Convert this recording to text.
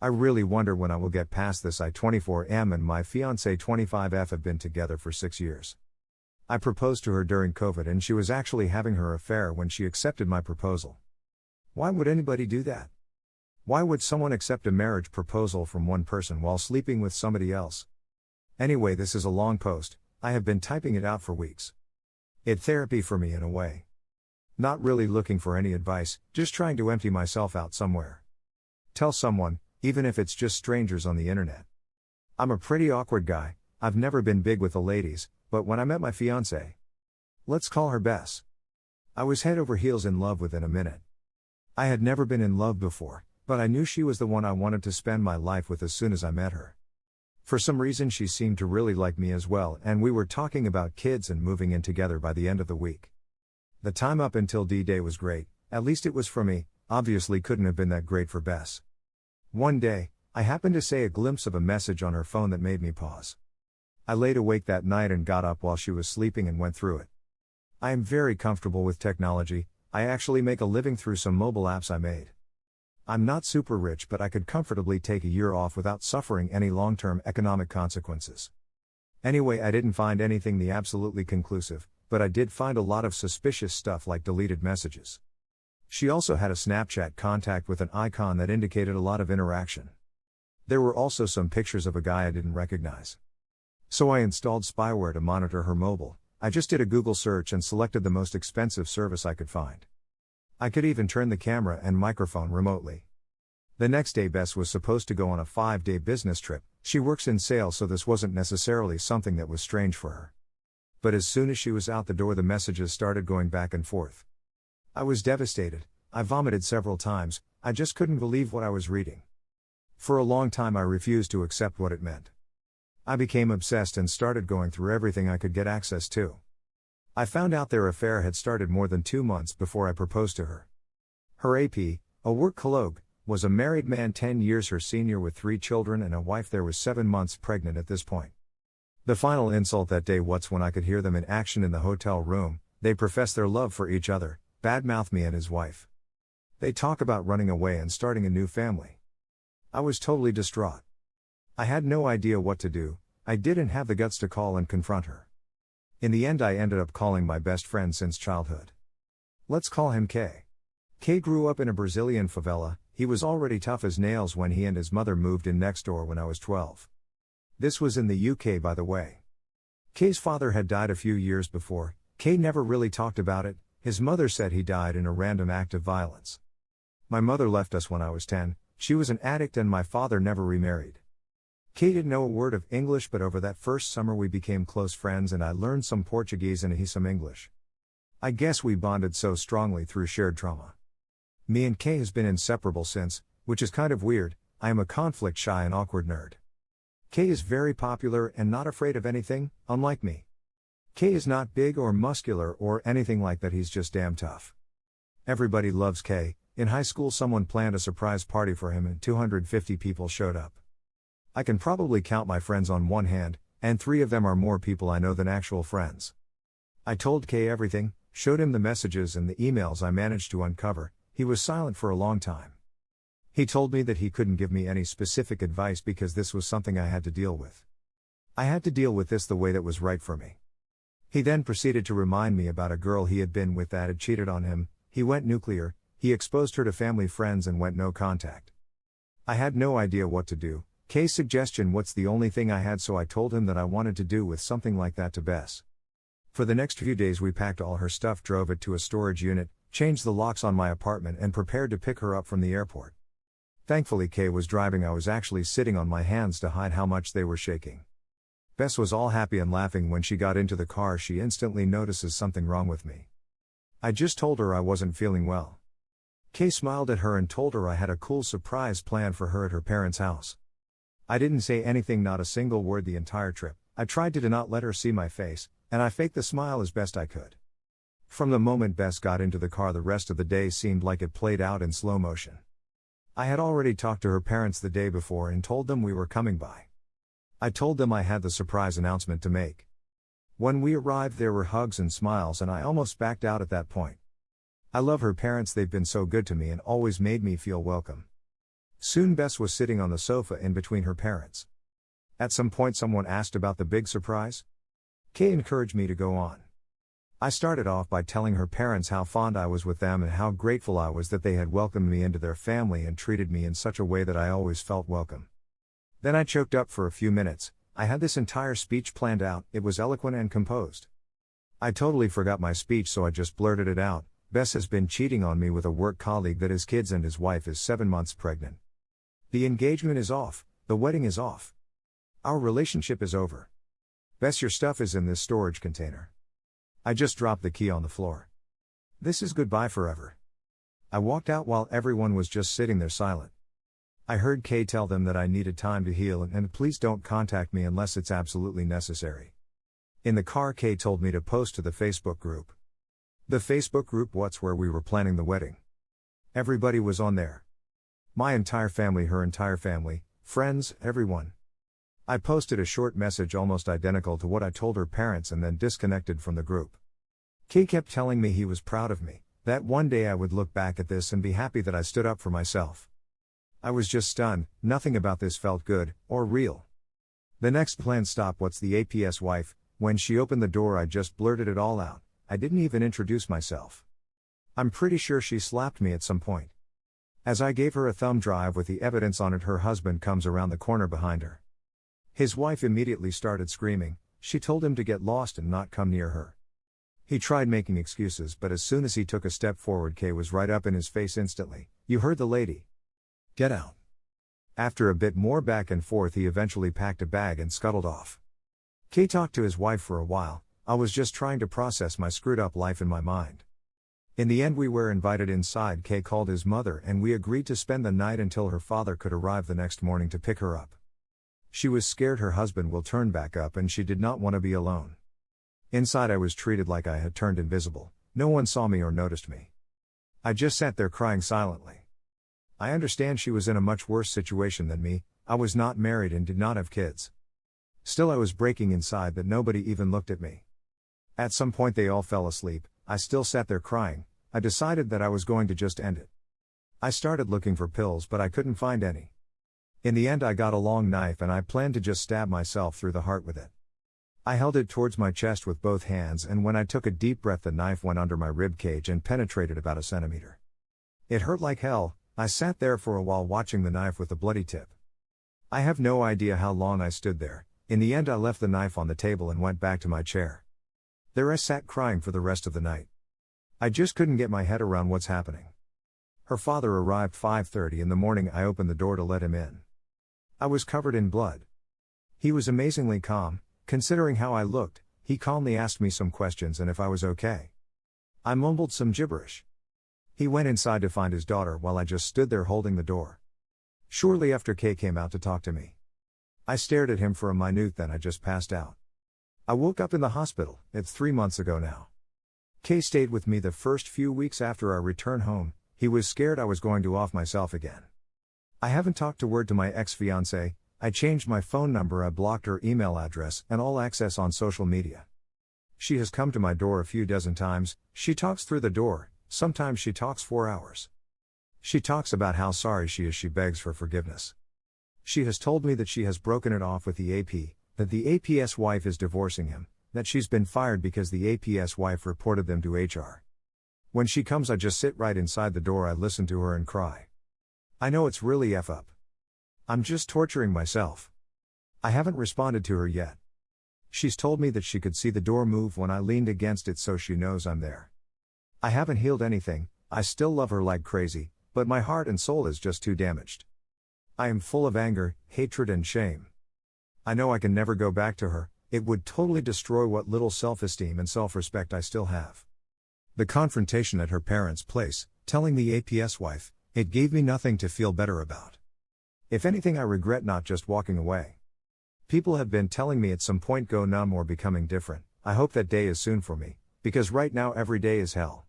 I really wonder when I will get past this. I 24M and my fiancé 25F have been together for 6 years. I proposed to her during COVID and she was actually having her affair when she accepted my proposal. Why would anybody do that? Why would someone accept a marriage proposal from one person while sleeping with somebody else? Anyway, this is a long post. I have been typing it out for weeks. It's therapy for me in a way. Not really looking for any advice, just trying to empty myself out somewhere. Tell someone, even if it's just strangers on the internet. I'm a pretty awkward guy. I've never been big with the ladies, but when I met my fiancée, let's call her Bess, I was head over heels in love within a minute. I had never been in love before, but I knew she was the one I wanted to spend my life with as soon as I met her. For some reason she seemed to really like me as well, and we were talking about kids and moving in together by the end of the week. The time up until D-Day was great, at least it was for me, obviously couldn't have been that great for Bess. One day, I happened to see a glimpse of a message on her phone that made me pause. I laid awake that night and got up while she was sleeping and went through it. I am very comfortable with technology. I actually make a living through some mobile apps I made. I'm not super rich, but I could comfortably take a year off without suffering any long-term economic consequences. Anyway, I didn't find anything absolutely conclusive, but I did find a lot of suspicious stuff like deleted messages. She also had a Snapchat contact with an icon that indicated a lot of interaction. There were also some pictures of a guy I didn't recognize. So I installed spyware to monitor her mobile. I just did a Google search and selected the most expensive service I could find. I could even turn the camera and microphone remotely. The next day Bess was supposed to go on a 5-day business trip. She works in sales, so this wasn't necessarily something that was strange for her. But as soon as she was out the door, the messages started going back and forth. I was devastated. I vomited several times. I just couldn't believe what I was reading. For a long time I refused to accept what it meant. I became obsessed and started going through everything I could get access to. I found out their affair had started more than 2 months before I proposed to her. Her AP, a work colleague, was a married man 10 years her senior with 3 children and a wife that was 7 months pregnant at this point. The final insult that day was when I could hear them in action in the hotel room. They profess their love for each other, badmouth me and his wife. They talk about running away and starting a new family. I was totally distraught. I had no idea what to do. I didn't have the guts to call and confront her. In the end I ended up calling my best friend since childhood. Let's call him K. K grew up in a Brazilian favela. He was already tough as nails when he and his mother moved in next door when I was 12. This was in the UK, by the way. K's father had died a few years before. K never really talked about it. His mother said he died in a random act of violence. My mother left us when I was 10. She was an addict and my father never remarried. K didn't know a word of English, but over that first summer we became close friends and I learned some Portuguese and he some English. I guess we bonded so strongly through shared trauma. Me and K has been inseparable since, which is kind of weird. I am a conflict-shy and awkward nerd. K is very popular and not afraid of anything, unlike me. K is not big or muscular or anything like that, he's just damn tough. Everybody loves K. In high school someone planned a surprise party for him and 250 people showed up. I can probably count my friends on one hand, and 3 of them are more people I know than actual friends. I told K everything, showed him the messages and the emails I managed to uncover. He was silent for a long time. He told me that he couldn't give me any specific advice because this was something I had to deal with. I had to deal with this the way that was right for me. He then proceeded to remind me about a girl he had been with that had cheated on him. He went nuclear, he exposed her to family friends and went no contact. I had no idea what to do. K's suggestion what's the only thing I had, so I told him that I wanted to do with something like that to Bess. For the next few days we packed all her stuff, drove it to a storage unit, changed the locks on my apartment and prepared to pick her up from the airport. Thankfully K was driving. I was actually sitting on my hands to hide how much they were shaking. Bess was all happy and laughing when she got into the car. She instantly notices something wrong with me. I just told her I wasn't feeling well. K smiled at her and told her I had a cool surprise planned for her at her parents' house. I didn't say anything, not a single word the entire trip. I tried to not let her see my face, and I faked the smile as best I could. From the moment Bess got into the car, the rest of the day seemed like it played out in slow motion. I had already talked to her parents the day before and told them we were coming by. I told them I had the surprise announcement to make. When we arrived there were hugs and smiles and I almost backed out at that point. I love her parents, they've been so good to me and always made me feel welcome. Soon Bess was sitting on the sofa in between her parents. At some point someone asked about the big surprise. Kay encouraged me to go on. I started off by telling her parents how fond I was with them and how grateful I was that they had welcomed me into their family and treated me in such a way that I always felt welcome. Then I choked up for a few minutes. I had this entire speech planned out, it was eloquent and composed. I totally forgot my speech, so I just blurted it out. Bess has been cheating on me with a work colleague that has kids and his wife is 7 months pregnant. The engagement is off, the wedding is off. Our relationship is over. Bess, your stuff is in this storage container. I just dropped the key on the floor. This is goodbye forever. I walked out while everyone was just sitting there silent. I heard Kay tell them that I needed time to heal and please don't contact me unless it's absolutely necessary. In the car, Kay told me to post to the Facebook group. The Facebook group where we were planning the wedding. Everybody was on there. My entire family, her entire family, friends, everyone. I posted a short message almost identical to what I told her parents and then disconnected from the group. Kay kept telling me he was proud of me, that one day I would look back at this and be happy that I stood up for myself. I was just stunned, nothing about this felt good, or real. The next planned stop was the APS wife. When she opened the door I just blurted it all out, I didn't even introduce myself. I'm pretty sure she slapped me at some point. As I gave her a thumb drive with the evidence on it, her husband comes around the corner behind her. His wife immediately started screaming. She told him to get lost and not come near her. He tried making excuses, but as soon as he took a step forward, Kay was right up in his face instantly. You heard the lady. Get out. After a bit more back and forth, he eventually packed a bag and scuttled off. Kay talked to his wife for a while. I was just trying to process my screwed up life in my mind. In the end we were invited inside. Kay called his mother and we agreed to spend the night until her father could arrive the next morning to pick her up. She was scared her husband will turn back up and she did not want to be alone. Inside I was treated like I had turned invisible. No one saw me or noticed me. I just sat there crying silently. I understand she was in a much worse situation than me. I was not married and did not have kids. Still I was breaking inside that nobody even looked at me. At some point they all fell asleep. I still sat there crying. I decided that I was going to just end it. I started looking for pills but I couldn't find any. In the end I got a long knife and I planned to just stab myself through the heart with it. I held it towards my chest with both hands and when I took a deep breath the knife went under my rib cage and penetrated about a centimeter. It hurt like hell. I sat there for a while watching the knife with the bloody tip. I have no idea how long I stood there. In the end I left the knife on the table and went back to my chair. There I sat crying for the rest of the night. I just couldn't get my head around what's happening. Her father arrived 5:30 in the morning. I opened the door to let him in. I was covered in blood. He was amazingly calm, considering how I looked. He calmly asked me some questions and if I was okay. I mumbled some gibberish. He went inside to find his daughter while I just stood there holding the door. Shortly after Kay came out to talk to me. I stared at him for a minute, then I just passed out. I woke up in the hospital. It's 3 months ago now. Kay stayed with me the first few weeks after our return home. He was scared I was going to off myself again. I haven't talked a word to my ex-fiancée. I changed my phone number, I blocked her email address and all access on social media. She has come to my door a few dozen times. She talks through the door. Sometimes she talks 4 hours. She talks about how sorry she is. She begs for forgiveness. She has told me that she has broken it off with the AP, that the APS wife is divorcing him, that she's been fired because the APS wife reported them to HR. When she comes I just sit right inside the door. I listen to her and cry. I know it's really F up. I'm just torturing myself. I haven't responded to her yet. She's told me that she could see the door move when I leaned against it, so she knows I'm there. I haven't healed anything. I still love her like crazy, but my heart and soul is just too damaged. I am full of anger, hatred and shame. I know I can never go back to her. It would totally destroy what little self-esteem and self-respect I still have. The confrontation at her parents' place, telling the APS wife, it gave me nothing to feel better about. If anything, I regret not just walking away. People have been telling me at some point go numb or becoming different. I hope that day is soon for me, because right now every day is hell.